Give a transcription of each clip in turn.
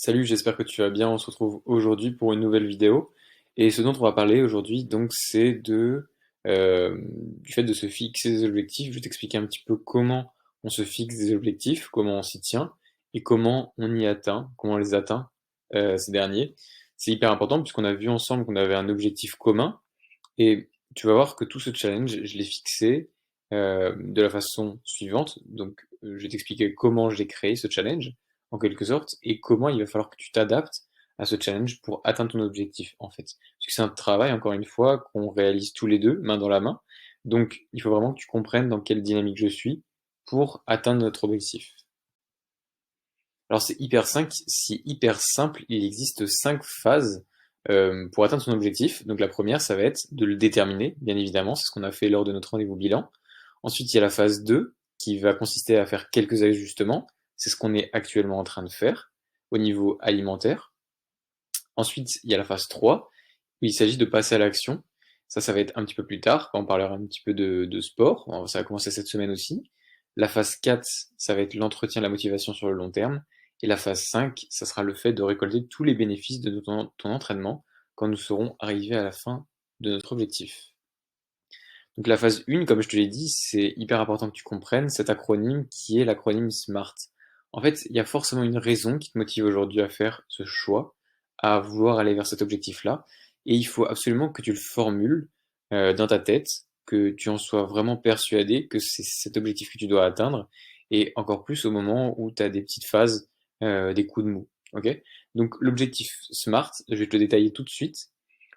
Salut, j'espère que tu vas bien. On se retrouve aujourd'hui pour une nouvelle vidéo. Et ce dont on va parler aujourd'hui, donc, c'est du fait de se fixer des objectifs. Je vais t'expliquer un petit peu comment on se fixe des objectifs, comment on s'y tient et comment on y atteint, comment on les atteint, ces derniers. C'est hyper important puisqu'on a vu ensemble qu'on avait un objectif commun. Et tu vas voir que tout ce challenge, je l'ai fixé de la façon suivante. Donc, je vais t'expliquer comment j'ai créé ce challenge, en quelque sorte, et comment il va falloir que tu t'adaptes à ce challenge pour atteindre ton objectif, en fait. Parce que c'est un travail, encore une fois, qu'on réalise tous les deux, main dans la main. Donc, il faut vraiment que tu comprennes dans quelle dynamique je suis pour atteindre notre objectif. Alors c'est hyper simple, il existe 5 phases pour atteindre son objectif. Donc la première, ça va être de le déterminer, bien évidemment, c'est ce qu'on a fait lors de notre rendez-vous bilan. Ensuite, il y a la phase 2 qui va consister à faire quelques ajustements. C'est ce qu'on est actuellement en train de faire au niveau alimentaire. Ensuite, il y a la phase 3 où il s'agit de passer à l'action. Ça va être un petit peu plus tard, quand on parlera un petit peu de sport. Ça va commencer cette semaine aussi. La phase 4, ça va être l'entretien de la motivation sur le long terme. Et la phase 5, ça sera le fait de récolter tous les bénéfices de ton entraînement quand nous serons arrivés à la fin de notre objectif. Donc la phase 1, comme je te l'ai dit, c'est hyper important que tu comprennes cet acronyme qui est l'acronyme SMART. En fait, il y a forcément une raison qui te motive aujourd'hui à faire ce choix, à vouloir aller vers cet objectif-là, et il faut absolument que tu le formules dans ta tête, que tu en sois vraiment persuadé que c'est cet objectif que tu dois atteindre, et encore plus au moment où tu as des petites phases, des coups de mou. Ok? Donc l'objectif SMART, je vais te le détailler tout de suite.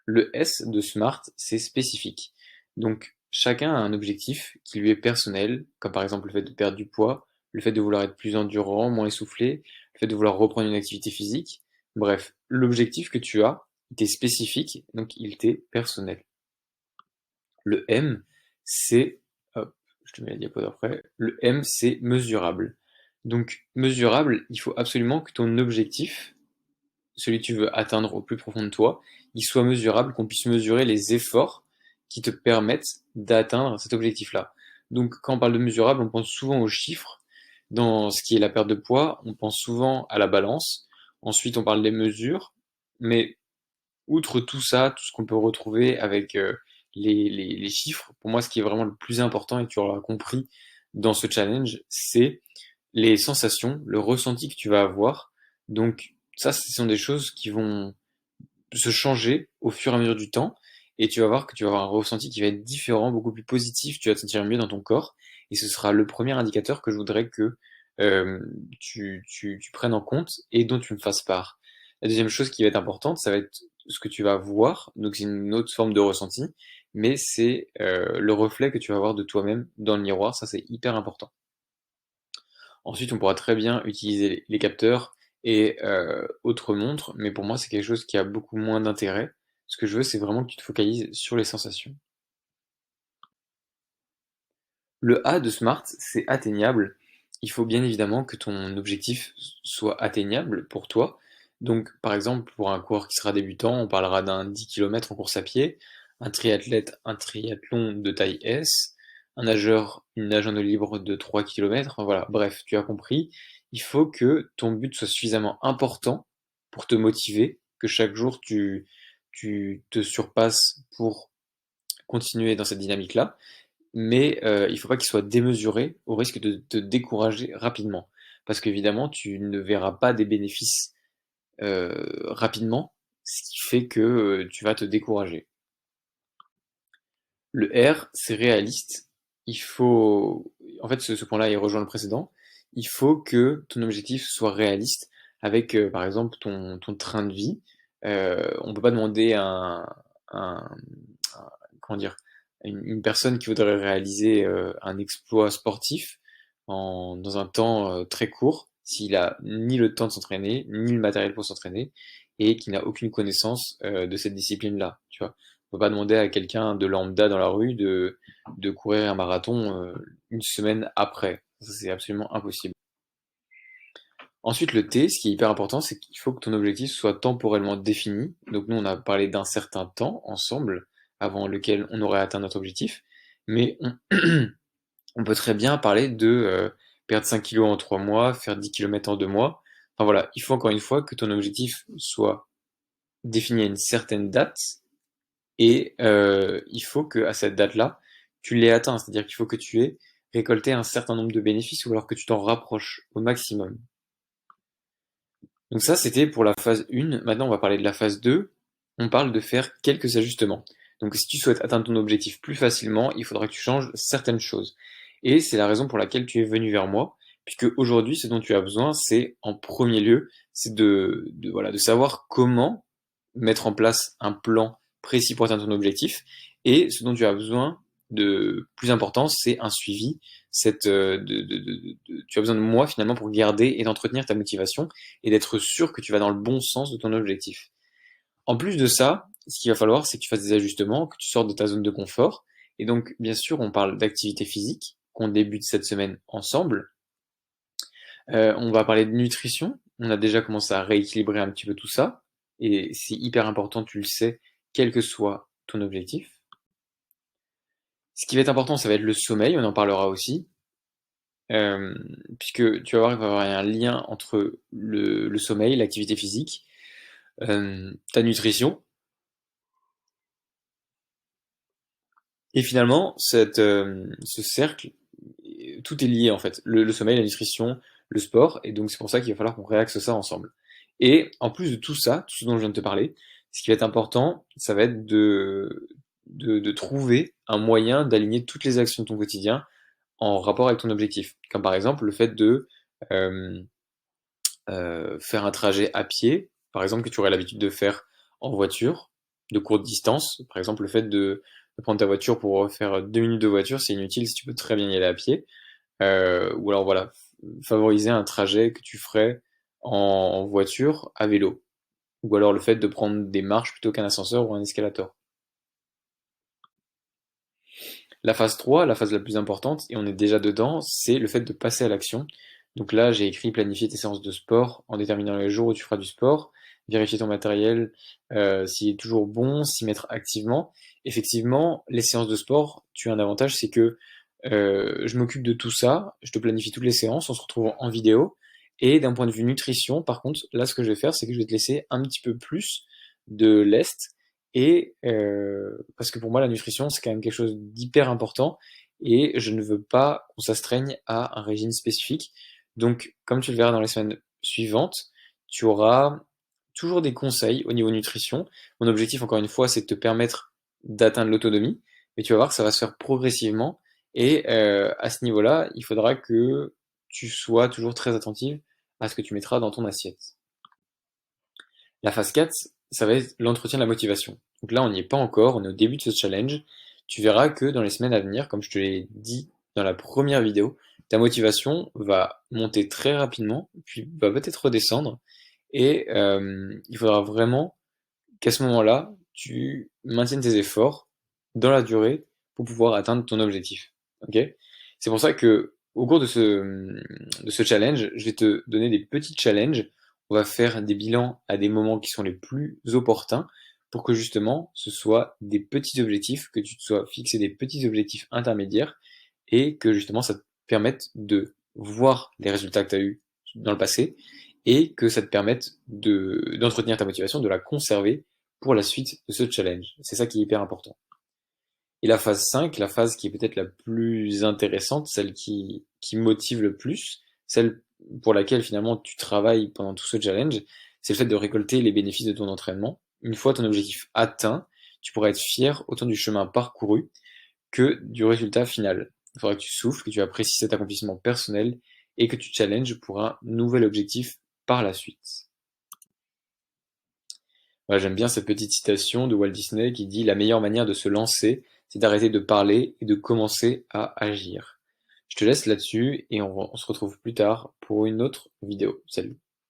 Le S de SMART, c'est spécifique. Donc, chacun a un objectif qui lui est personnel, comme par exemple le fait de perdre du poids, le fait de vouloir être plus endurant, moins essoufflé, le fait de vouloir reprendre une activité physique. Bref, l'objectif que tu as, il t'est spécifique, donc il t'est personnel. Le M, c'est, hop, je te mets la diapo d'après. Le M, c'est mesurable. Donc, mesurable, il faut absolument que ton objectif, celui que tu veux atteindre au plus profond de toi, il soit mesurable, qu'on puisse mesurer les efforts qui te permettent d'atteindre cet objectif-là. Donc quand on parle de mesurable, on pense souvent aux chiffres. Dans ce qui est la perte de poids, on pense souvent à la balance. Ensuite, on parle des mesures. Mais outre tout ça, tout ce qu'on peut retrouver avec les chiffres, pour moi, ce qui est vraiment le plus important, et tu auras compris dans ce challenge, c'est les sensations, le ressenti que tu vas avoir. Donc ça, ce sont des choses qui vont se changer au fur et à mesure du temps. Et tu vas voir que tu vas avoir un ressenti qui va être différent, beaucoup plus positif, tu vas te sentir mieux dans ton corps. Et ce sera le premier indicateur que je voudrais que euh, tu prennes en compte et dont tu me fasses part. La deuxième chose qui va être importante, ça va être ce que tu vas voir. Donc c'est une autre forme de ressenti, mais c'est le reflet que tu vas avoir de toi-même dans le miroir. Ça, c'est hyper important. Ensuite, on pourra très bien utiliser les capteurs et autres montres, mais pour moi, c'est quelque chose qui a beaucoup moins d'intérêt. Ce que je veux, c'est vraiment que tu te focalises sur les sensations. Le A de Smart, c'est atteignable. Il faut bien évidemment que ton objectif soit atteignable pour toi. Donc, par exemple, pour un coureur qui sera débutant, on parlera d'un 10 km en course à pied, un triathlète, un triathlon de taille S, un nageur, une nage en eau libre de 3 km. Voilà, bref, tu as compris. Il faut que ton but soit suffisamment important pour te motiver, que chaque jour tu te surpasses pour continuer dans cette dynamique-là, mais il faut pas qu'il soit démesuré au risque de te décourager rapidement. Parce qu'évidemment, tu ne verras pas des bénéfices rapidement, ce qui fait que tu vas te décourager. Le R, c'est réaliste. Il faut, en fait, ce point-là, il rejoint le précédent. Il faut que ton objectif soit réaliste avec, par exemple, ton train de vie. On peut pas demander à comment dire, une personne qui voudrait réaliser un exploit sportif dans un temps très court, s'il a ni le temps de s'entraîner, ni le matériel pour s'entraîner, et qui n'a aucune connaissance de cette discipline-là, tu vois. On peut pas demander à quelqu'un de lambda dans la rue de courir un marathon une semaine après. Ça, c'est absolument impossible. Ensuite, le T, ce qui est hyper important, c'est qu'il faut que ton objectif soit temporellement défini. Donc nous, on a parlé d'un certain temps ensemble, avant lequel on aurait atteint notre objectif. Mais on peut très bien parler de perdre 5 kilos en 3 mois, faire 10 km en 2 mois. Enfin voilà, il faut encore une fois que ton objectif soit défini à une certaine date et il faut qu'à cette date-là, tu l'aies atteint. C'est-à-dire qu'il faut que tu aies récolté un certain nombre de bénéfices ou alors que tu t'en rapproches au maximum. Donc ça, c'était pour la phase 1. Maintenant, on va parler de la phase 2. On parle de faire quelques ajustements. Donc si tu souhaites atteindre ton objectif plus facilement, il faudra que tu changes certaines choses. Et c'est la raison pour laquelle tu es venu vers moi, puisque aujourd'hui, ce dont tu as besoin, c'est en premier lieu, c'est voilà, de savoir comment mettre en place un plan précis pour atteindre ton objectif. Et ce dont tu as besoin de plus important, c'est un suivi. Tu as besoin de moi finalement pour garder et d'entretenir ta motivation et d'être sûr que tu vas dans le bon sens de ton objectif. En plus de ça, ce qu'il va falloir, c'est que tu fasses des ajustements, que tu sortes de ta zone de confort. Et donc, bien sûr, on parle d'activité physique qu'on débute cette semaine ensemble. On va parler de nutrition. On a déjà commencé à rééquilibrer un petit peu tout ça. Et c'est hyper important, tu le sais, quel que soit ton objectif. Ce qui va être important, ça va être le sommeil, on en parlera aussi. Euh, Puisque tu vas voir qu'il va y avoir un lien entre le sommeil, l'activité physique, ta nutrition. Et finalement, ce cercle, tout est lié en fait. Le sommeil, la nutrition, le sport, et donc c'est pour ça qu'il va falloir qu'on réaxe ça ensemble. Et en plus de tout ça, tout ce dont je viens de te parler, ce qui va être important, ça va être de trouver un moyen d'aligner toutes les actions de ton quotidien en rapport avec ton objectif. Comme par exemple le fait de euh, faire un trajet à pied, par exemple que tu aurais l'habitude de faire en voiture, de courte distance. Par exemple le fait de prendre ta voiture pour faire 2 minutes de voiture, c'est inutile si tu peux très bien y aller à pied. Ou alors voilà, favoriser un trajet que tu ferais en voiture à vélo. Ou alors le fait de prendre des marches plutôt qu'un ascenseur ou un escalator. La phase 3, la phase la plus importante, et on est déjà dedans, c'est le fait de passer à l'action. Donc là, j'ai écrit planifier tes séances de sport en déterminant les jours où tu feras du sport, vérifier ton matériel s'il est toujours bon, s'y mettre activement. Effectivement, les séances de sport, tu as un avantage, c'est que je m'occupe de tout ça, je te planifie toutes les séances, on se retrouve en vidéo. Et d'un point de vue nutrition, par contre, là, ce que je vais faire, c'est que je vais te laisser un petit peu plus de lest et parce que pour moi, la nutrition, c'est quand même quelque chose d'hyper important et je ne veux pas qu'on s'astreigne à un régime spécifique. Donc, comme tu le verras dans les semaines suivantes, tu auras toujours des conseils au niveau nutrition. Mon objectif, encore une fois, c'est de te permettre d'atteindre l'autonomie, mais tu vas voir que ça va se faire progressivement et à ce niveau-là, il faudra que tu sois toujours très attentive à ce que tu mettras dans ton assiette. La phase 4, ça va être l'entretien de la motivation. Donc là, on n'y est pas encore, on est au début de ce challenge. Tu verras que dans les semaines à venir, comme je te l'ai dit dans la première vidéo, ta motivation va monter très rapidement, puis va peut-être redescendre. Et il faudra vraiment qu'à ce moment-là, tu maintiennes tes efforts dans la durée pour pouvoir atteindre ton objectif. Ok? C'est pour ça que au cours de ce challenge, je vais te donner des petits challenges. On va faire des bilans à des moments qui sont les plus opportuns pour que justement ce soit des petits objectifs, que tu te sois fixé des petits objectifs intermédiaires et que justement ça te permette de voir les résultats que tu as eus dans le passé et que ça te permette d'entretenir ta motivation, de la conserver pour la suite de ce challenge. C'est ça qui est hyper important. Et la phase 5, la phase qui est peut-être la plus intéressante, celle qui motive le plus, celle pour laquelle finalement tu travailles pendant tout ce challenge, c'est le fait de récolter les bénéfices de ton entraînement. Une fois ton objectif atteint, tu pourras être fier autant du chemin parcouru que du résultat final. Il faudra que tu souffles, que tu apprécies cet accomplissement personnel et que tu challenges pour un nouvel objectif par la suite. Voilà, j'aime bien cette petite citation de Walt Disney qui dit: «La meilleure manière de se lancer, c'est d'arrêter de parler et de commencer à agir». Je te laisse là-dessus et on se retrouve plus tard pour une autre vidéo. Salut!